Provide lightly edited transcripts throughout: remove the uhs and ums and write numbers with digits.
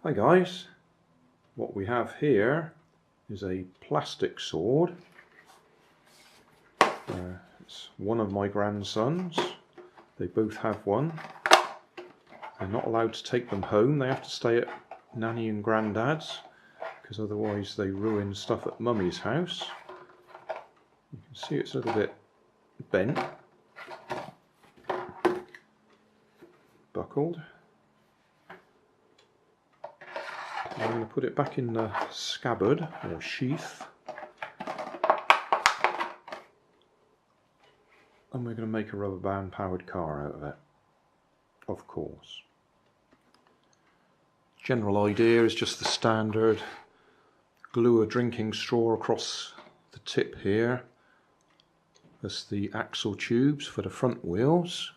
Hi guys, what we have here is a plastic sword. It's one of my grandsons. They both have one. They're not allowed to take them home, they have to stay at Nanny and Grandad's because otherwise they ruin stuff at Mummy's house. You can see it's a little bit bent, buckled. I'm going to put it back in the scabbard or sheath, and we're going to make a rubber band powered car out of it, of course. General idea is just the standard: glue a drinking straw across the tip here. That's the axle tubes for the front wheels.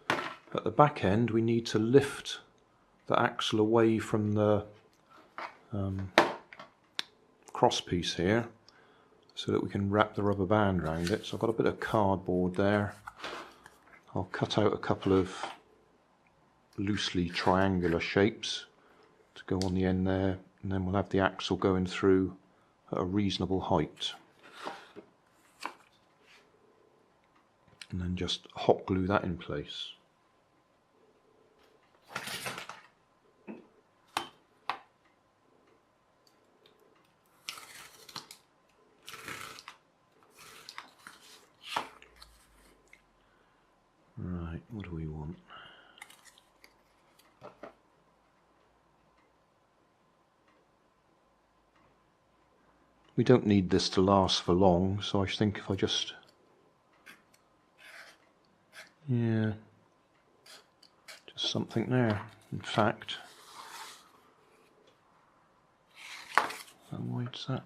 At the back end we need to lift the axle away from the cross piece here so that we can wrap the rubber band around it. So I've got a bit of cardboard there. I'll cut out a couple of loosely triangular shapes to go on the end there, and then we'll have the axle going through at a reasonable height, and then just hot glue that in place. Right, what do we want? We don't need this to last for long, so I think if I just, just something there. In fact, how wide's that?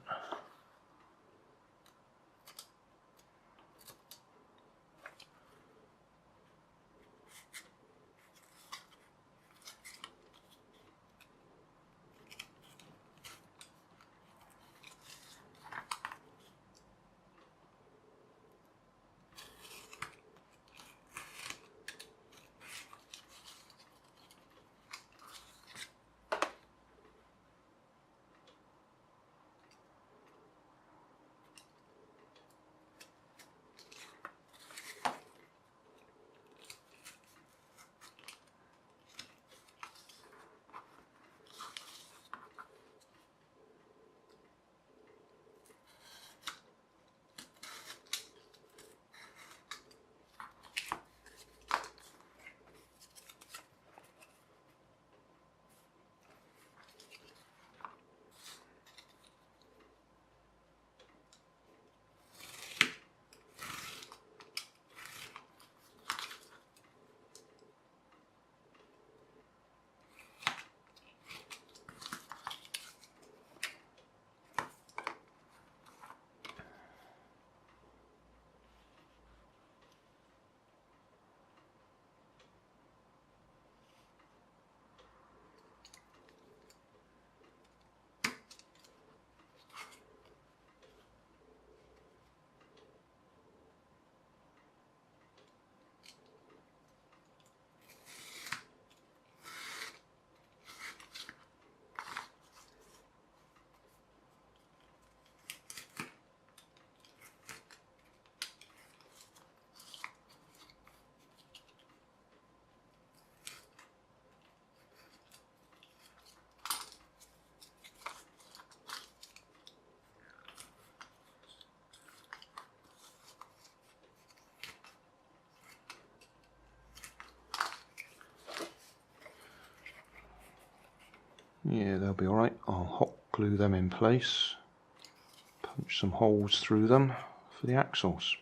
Yeah, they'll be alright. I'll hot glue them in place, punch some holes through them for the axles.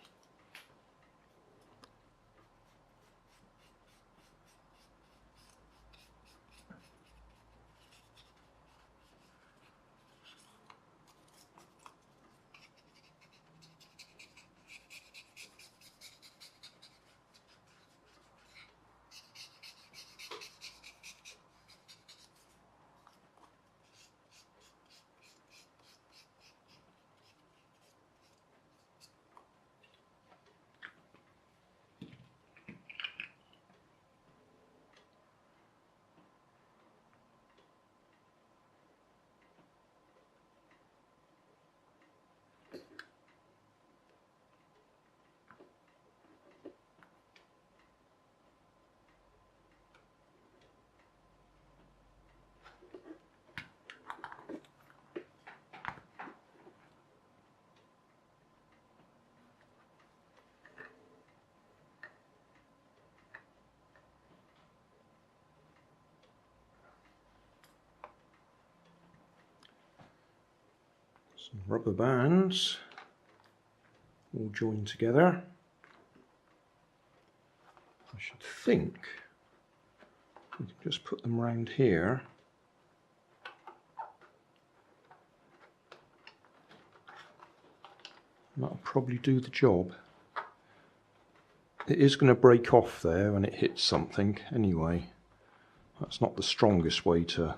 Some rubber bands all joined together. I should think we can just put them round here. That'll probably do the job. It is going to break off there when it hits something anyway. That's not the strongest way to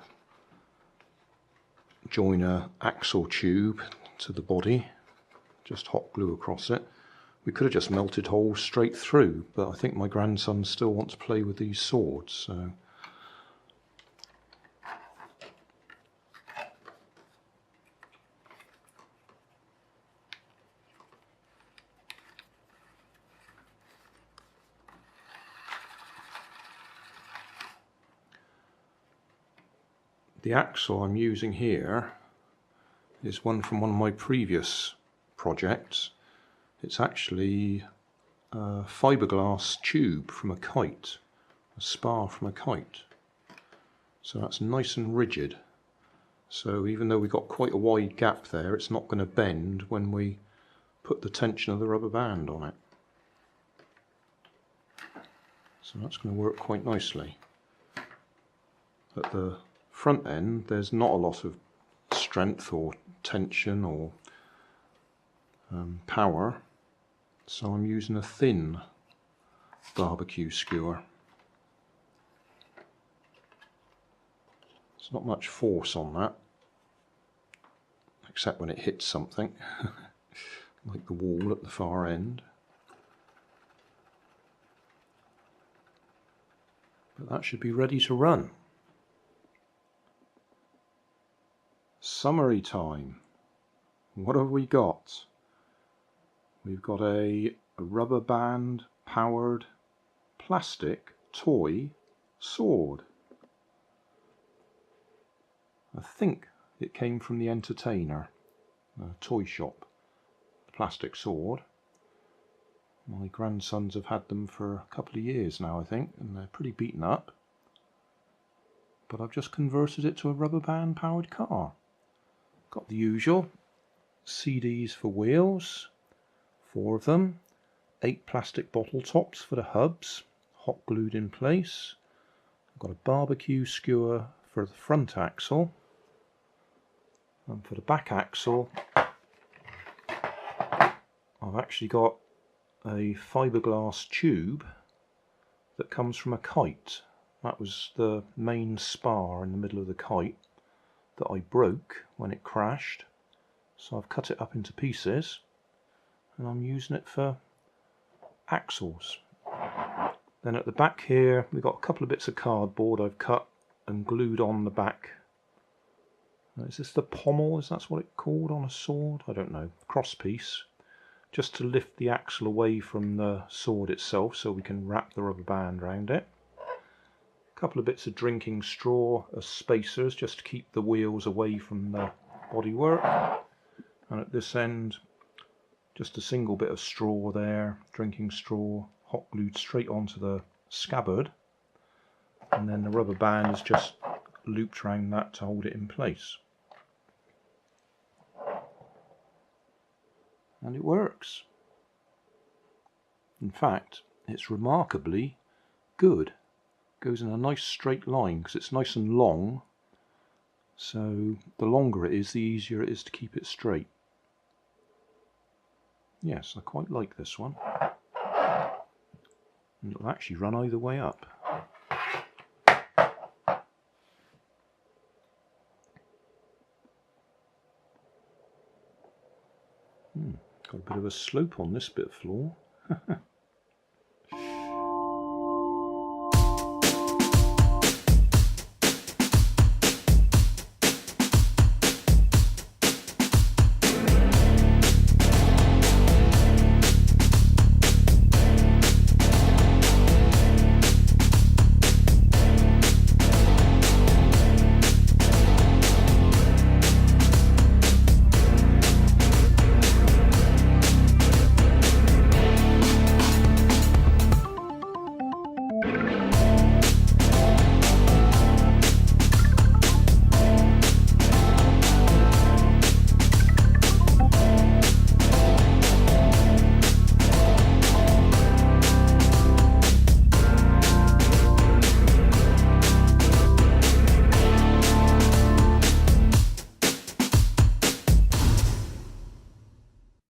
join a axle tube to the body. Just hot glue across it. We could have just melted holes straight through, but I think my grandson still wants to play with these swords, so the axle I'm using here is one from one of my previous projects. It's actually a fiberglass tube from a kite, a spar from a kite. So that's nice and rigid. So even though we've got quite a wide gap there, it's not going to bend when we put the tension of the rubber band on it. So that's going to work quite nicely. At the front end, there's not a lot of strength or tension or power, so I'm using a thin barbecue skewer. There's not much force on that, except when it hits something, like the wall at the far end. But that should be ready to run. Summary time. What have we got? We've got a rubber band powered plastic toy sword. I think it came from the Entertainer, a toy shop. The plastic sword. My grandsons have had them for a couple of years now, I think, and they're pretty beaten up. But I've just converted it to a rubber band powered car. Got the usual CDs for wheels, 4 of them, 8 plastic bottle tops for the hubs, hot glued in place. I've got a barbecue skewer for the front axle, and for the back axle I've actually got a fiberglass tube that comes from a kite. That was the main spar in the middle of the kite that I broke when it crashed, so I've cut it up into pieces and I'm using it for axles. Then at the back here we've got a couple of bits of cardboard I've cut and glued on the back. Is this the pommel? Is that what it's called on a sword? I don't know. Cross piece. Just to lift the axle away from the sword itself so we can wrap the rubber band around it. A couple of bits of drinking straw as spacers just to keep the wheels away from the bodywork. And at this end, just a single bit of straw there, drinking straw, hot glued straight onto the scabbard. And then the rubber band is just looped around that to hold it in place. And it works. In fact, it's remarkably good. Goes in a nice straight line because it's nice and long, so the longer it is, the easier it is to keep it straight. Yes, I quite like this one. And it'll actually run either way up. Got a bit of a slope on this bit of floor.